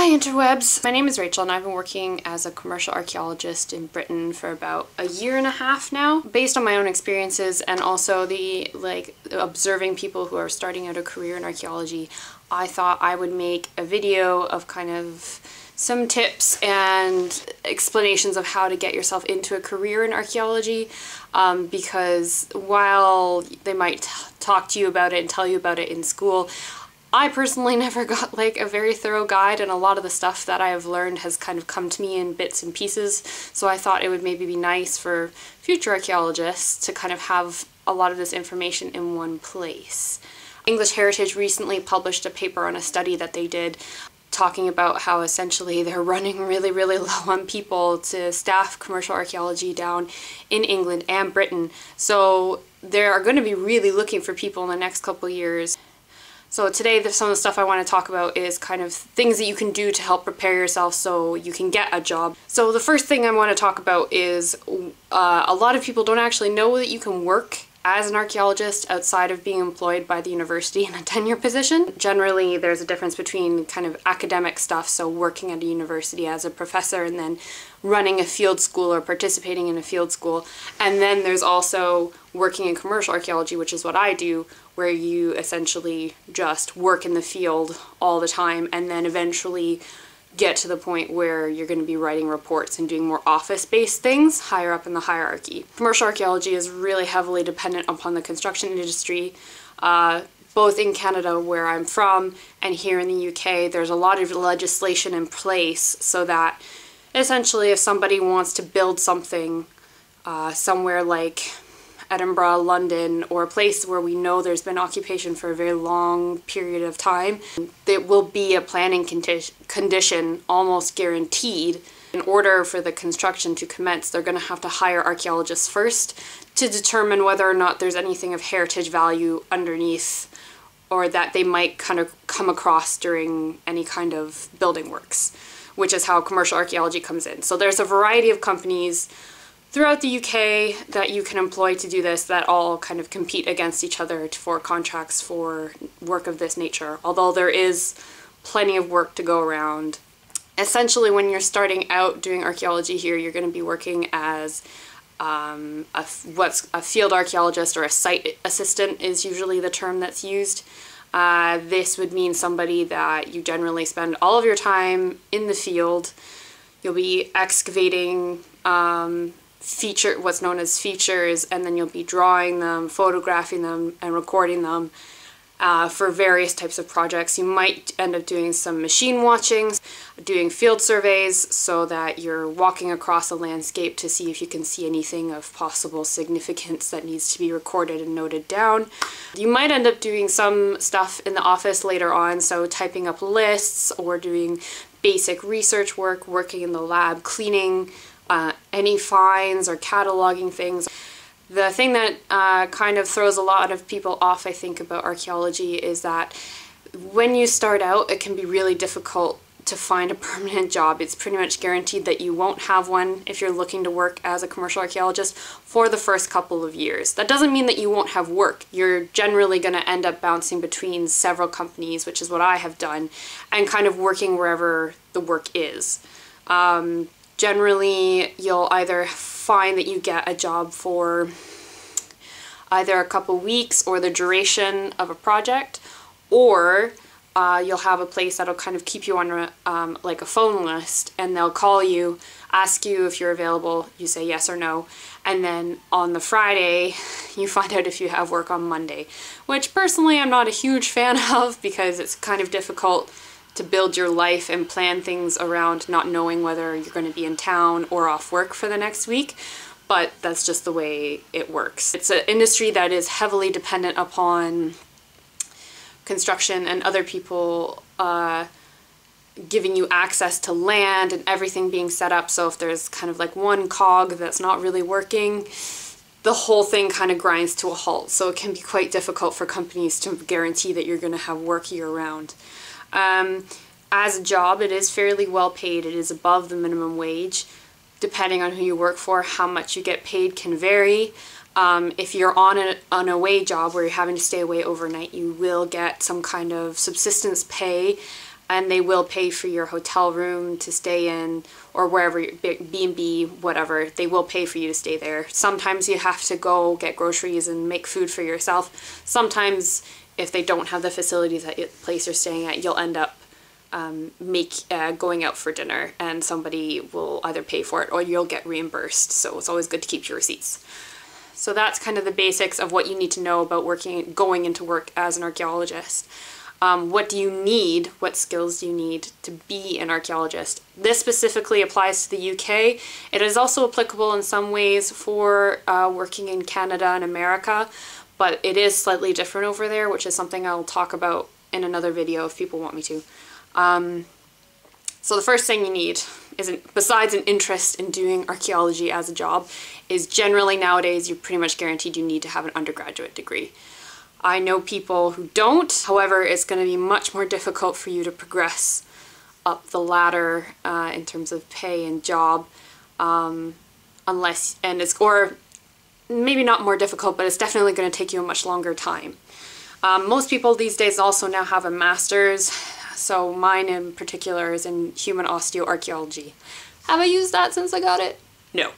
Hi interwebs! My name is Rachel and I've been working as a commercial archaeologist in Britain for about a year and a half now. Based on my own experiences and also the observing people who are starting out a career in archaeology, I thought I would make a video of kind of some tips and explanations of how to get yourself into a career in archaeology, because while they might talk to you about it and tell you about it in school, I personally never got like a very thorough guide, and a lot of the stuff that I have learned has kind of come to me in bits and pieces, so I thought it would maybe be nice for future archaeologists to kind of have a lot of this information in one place. English Heritage recently published a paper on a study that they did talking about how essentially they're running really low on people to staff commercial archaeology down in England and Britain, so they are going to be really looking for people in the next couple of years. So today some of the stuff I want to talk about is kind of things that you can do to help prepare yourself so you can get a job. So the first thing I want to talk about is a lot of people don't actually know that you can work as an archaeologist outside of being employed by the university in a tenure position. Generally, there's a difference between kind of academic stuff, so working at a university as a professor and then running a field school or participating in a field school. And then there's also working in commercial archaeology, which is what I do, where you essentially just work in the field all the time and then eventually get to the point where you're going to be writing reports and doing more office-based things higher up in the hierarchy. Commercial archaeology is really heavily dependent upon the construction industry, both in Canada, where I'm from, and here in the UK. There's a lot of legislation in place so that essentially if somebody wants to build something somewhere like Edinburgh, London, or a place where we know there's been occupation for a very long period of time, there will be a planning condition almost guaranteed. In order for the construction to commence, they're going to have to hire archaeologists first to determine whether or not there's anything of heritage value underneath or that they might kind of come across during any kind of building works, which is how commercial archaeology comes in. So there's a variety of companies throughout the UK that you can employ to do this that all kind of compete against each other for contracts for work of this nature, although there is plenty of work to go around. Essentially, when you're starting out doing archaeology here, you're going to be working as a field archaeologist, or a site assistant is usually the term that's used. This would mean somebody that you generally spend all of your time in the field. You'll be excavating what's known as features, and then you'll be drawing them, photographing them, and recording them for various types of projects. You might end up doing some machine watching, doing field surveys so that you're walking across a landscape to see if you can see anything of possible significance that needs to be recorded and noted down. You might end up doing some stuff in the office later on, so typing up lists or doing basic research work, working in the lab, cleaning any finds or cataloging things. The thing that kind of throws a lot of people off, I think, about archaeology is that when you start out, it can be really difficult to find a permanent job. It's pretty much guaranteed that you won't have one if you're looking to work as a commercial archaeologist for the first couple of years. That doesn't mean that you won't have work. You're generally going to end up bouncing between several companies, which is what I have done, and kind of working wherever the work is. Generally, you'll either find that you get a job for either a couple weeks or the duration of a project, or you'll have a place that'll kind of keep you on like a phone list, and they'll call you, ask you if you're available, you say yes or no, and then on the Friday you find out if you have work on Monday, which personally I'm not a huge fan of because it's kind of difficult to build your life and plan things around not knowing whether you're going to be in town or off work for the next week, but that's just the way it works. It's an industry that is heavily dependent upon construction and other people giving you access to land and everything being set up, so if there's kind of like one cog that's not really working, the whole thing kind of grinds to a halt, so it can be quite difficult for companies to guarantee that you're going to have work year-round. As a job, it is fairly well paid. It is above the minimum wage. Depending on who you work for, how much you get paid can vary. If you're on an away job where you're having to stay away overnight, you will get some kind of subsistence pay, and they will pay for your hotel room to stay in, or wherever, B&B, whatever, they will pay for you to stay there. Sometimes you have to go get groceries and make food for yourself. Sometimes if they don't have the facilities at the place you're staying at, you'll end up going out for dinner, and somebody will either pay for it or you'll get reimbursed. So it's always good to keep your receipts. So that's kind of the basics of what you need to know about going into work as an archaeologist. What do you need? What skills do you need to be an archaeologist? This specifically applies to the UK. It is also applicable in some ways for working in Canada and America, but it is slightly different over there, which is something I'll talk about in another video if people want me to. So the first thing you need is, besides an interest in doing archaeology as a job, is generally nowadays you're pretty much guaranteed you need to have an undergraduate degree. I know people who don't, however, it's going to be much more difficult for you to progress up the ladder in terms of pay and job, or maybe not more difficult, but it's definitely going to take you a much longer time. Most people these days also now have a master's, so mine in particular is in human osteoarchaeology. Have I used that since I got it? No.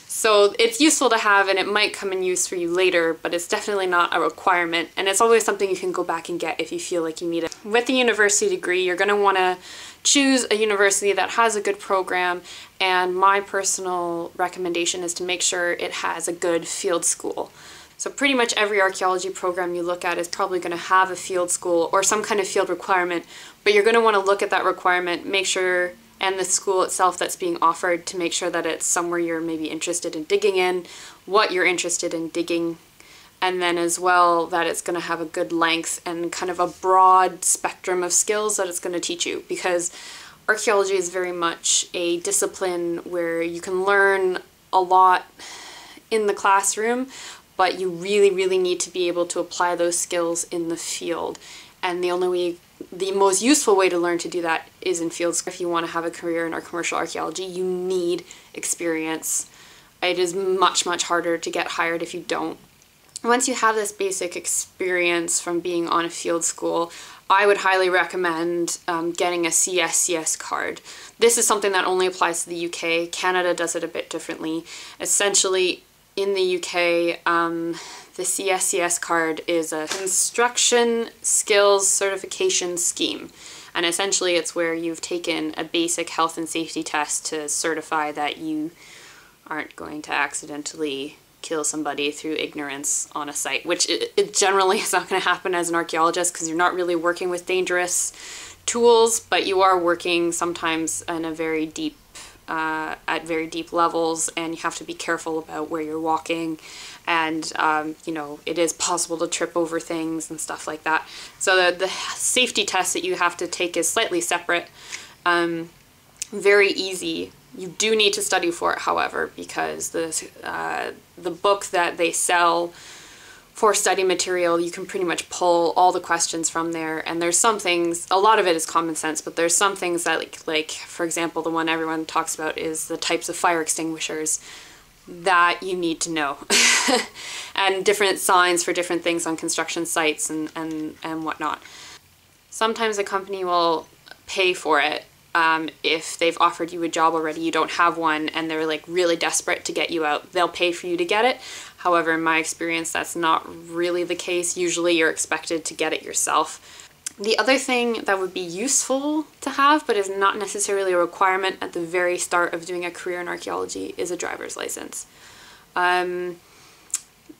So it's useful to have, and it might come in use for you later, but it's definitely not a requirement, and it's always something you can go back and get if you feel like you need it. With the university degree, you're going to want to choose a university that has a good program, and my personal recommendation is to make sure it has a good field school. So pretty much every archaeology program you look at is probably going to have a field school or some kind of field requirement, but you're going to want to look at that requirement, make sure, and the school itself that's being offered, to make sure that it's somewhere you're maybe interested in digging in, what you're interested in digging, and then as well that it's going to have a good length and kind of a broad spectrum of skills that it's going to teach you, because archaeology is very much a discipline where you can learn a lot in the classroom, but you really, really need to be able to apply those skills in the field. And the most useful way to learn to do that is in fields. If you want to have a career in our commercial archaeology, you need experience. It is much, much harder to get hired if you don't. Once you have this basic experience from being on a field school, I would highly recommend getting a Cscs card. This is something that only applies to the UK. Canada does it a bit differently. Essentially, in the UK, the Cscs card is a construction skills certification scheme. And essentially it's where you've taken a basic health and safety test to certify that you aren't going to accidentally kill somebody through ignorance on a site, which it generally is not going to happen as an archaeologist, because you're not really working with dangerous tools, but you are working sometimes in a very deep at very deep levels, and you have to be careful about where you're walking, and you know, it is possible to trip over things and stuff like that. So the safety test that you have to take is slightly separate, very easy. You do need to study for it, however, because the book that they sell for study material, you can pretty much pull all the questions from there, and there's some things, a lot of it is common sense, but there's some things that like for example, the one everyone talks about is the types of fire extinguishers that you need to know. And different signs for different things on construction sites and whatnot. Sometimes a company will pay for it if they've offered you a job already, you don't have one, and they're like really desperate to get you out. They'll pay for you to get it. However, in my experience, that's not really the case. Usually you're expected to get it yourself. The other thing that would be useful to have, but is not necessarily a requirement at the very start of doing a career in archaeology, is a driver's license.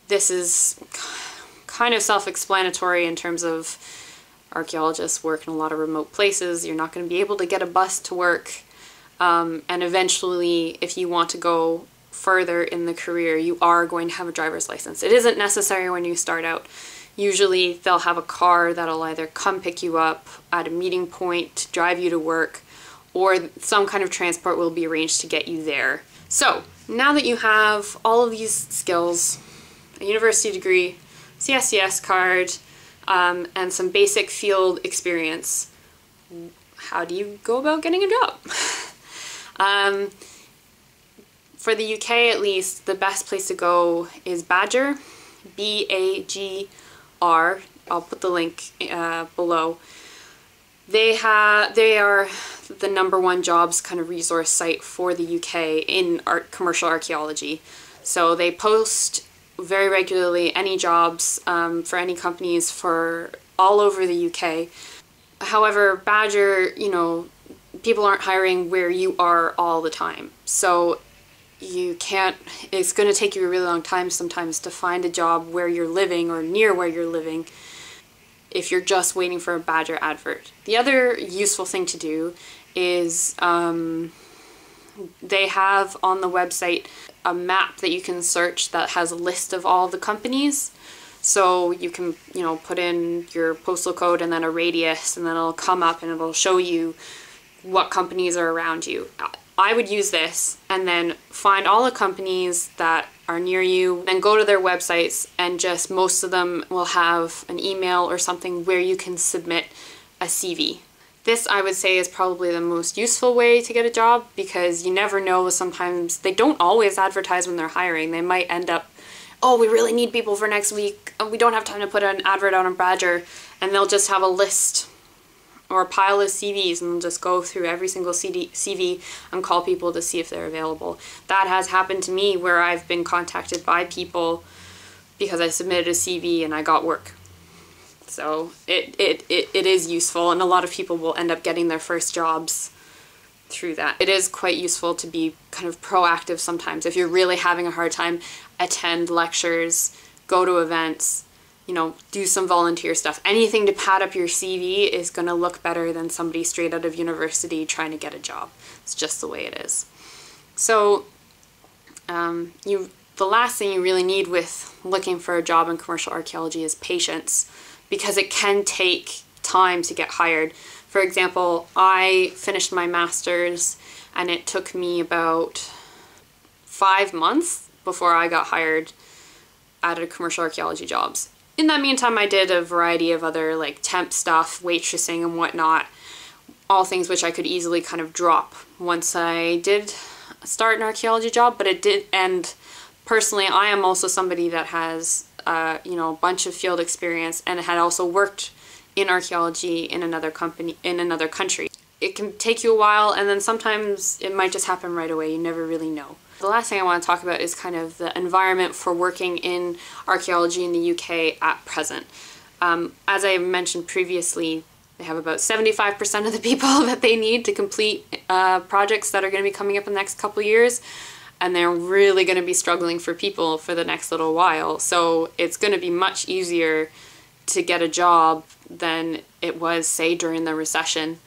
This is kind of self-explanatory in terms of archaeologists work in a lot of remote places. You're not going to be able to get a bus to work, and eventually if you want to go further in the career, you are going to have a driver's license. It isn't necessary when you start out. Usually they'll have a car that'll either come pick you up at a meeting point to drive you to work, or some kind of transport will be arranged to get you there. So now that you have all of these skills, a university degree, Cscs card, and some basic field experience, how do you go about getting a job? For the UK at least, the best place to go is Badger, B-A-G-R. I'll put the link below. They are the #1 jobs kind of resource site for the UK in commercial archaeology. So they post very regularly any jobs for any companies for all over the UK. However, Badger, you know, people aren't hiring where you are all the time. So you can't, it's going to take you a really long time sometimes to find a job where you're living or near where you're living if you're just waiting for a Badger advert. The other useful thing to do is they have on the website a map that you can search that has a list of all the companies. So you can, you know, put in your postal code and then a radius, and then it'll come up and it'll show you what companies are around you. I would use this and then find all the companies that are near you, then go to their websites, and just most of them will have an email or something where you can submit a CV. This, I would say, is probably the most useful way to get a job, because you never know, sometimes they don't always advertise when they're hiring. They might end up, oh, we really need people for next week, we don't have time to put an advert out on Badger, and they'll just have a list or a pile of CVs, and they'll just go through every single CV and call people to see if they're available. That has happened to me, where I've been contacted by people because I submitted a CV and I got work. So it is useful, and a lot of people will end up getting their first jobs through that. It is quite useful to be kind of proactive sometimes. If you're really having a hard time, attend lectures, go to events, you know, do some volunteer stuff. Anything to pad up your CV is going to look better than somebody straight out of university trying to get a job. It's just the way it is. So the last thing you really need with looking for a job in commercial archaeology is patience, because it can take time to get hired. For example, I finished my master's and it took me about 5 months before I got hired at a commercial archaeology jobs. In that meantime, I did a variety of other like temp stuff, waitressing and whatnot, all things which I could easily kind of drop once I did start an archaeology job, but it did end. Personally, I am also somebody that has you know, a bunch of field experience and had also worked in archaeology in another country. It can take you a while, and then sometimes it might just happen right away. You never really know. The last thing I want to talk about is kind of the environment for working in archaeology in the UK at present. As I mentioned previously, they have about 75% of the people that they need to complete projects that are going to be coming up in the next couple of years, and they're really going to be struggling for people for the next little while. So it's going to be much easier to get a job than it was, say, during the recession.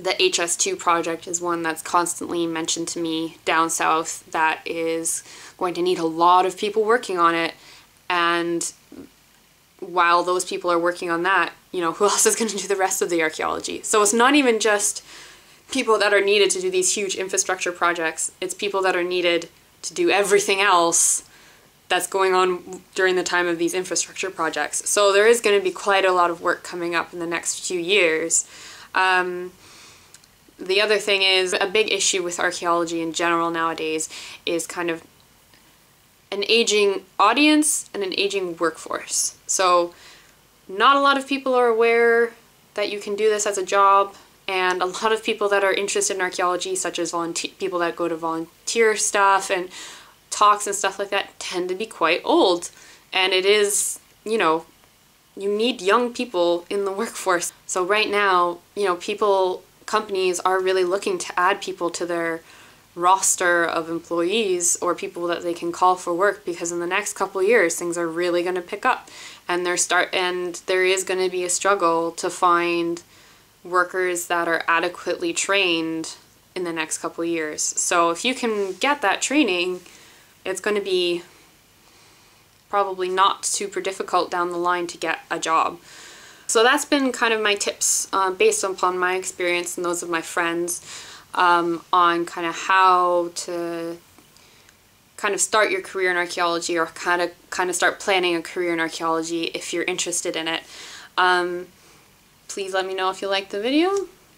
The HS2 project is one that's constantly mentioned to me down south that is going to need a lot of people working on it, and while those people are working on that, you know, who else is going to do the rest of the archaeology? So it's not even just people that are needed to do these huge infrastructure projects, it's people that are needed to do everything else that's going on during the time of these infrastructure projects. So there is going to be quite a lot of work coming up in the next few years. The other thing is, a big issue with archaeology in general nowadays is kind of an aging audience and an aging workforce. So not a lot of people are aware that you can do this as a job, and a lot of people that are interested in archaeology, such as people that go to volunteer stuff and talks and stuff like that, tend to be quite old. And it is, you know, you need young people in the workforce. So right now, you know, companies are really looking to add people to their roster of employees or people that they can call for work, because in the next couple of years things are really going to pick up, and there is going to be a struggle to find workers that are adequately trained in the next couple of years. So if you can get that training, it's going to be probably not super difficult down the line to get a job. So that's been kind of my tips based upon my experience and those of my friends on kind of how to kind of start your career in archaeology, or kind of start planning a career in archaeology if you're interested in it. Please let me know if you liked the video.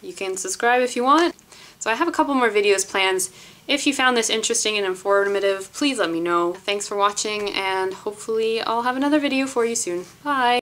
You can subscribe if you want. So I have a couple more videos planned. If you found this interesting and informative, please let me know. Thanks for watching, and hopefully I'll have another video for you soon. Bye!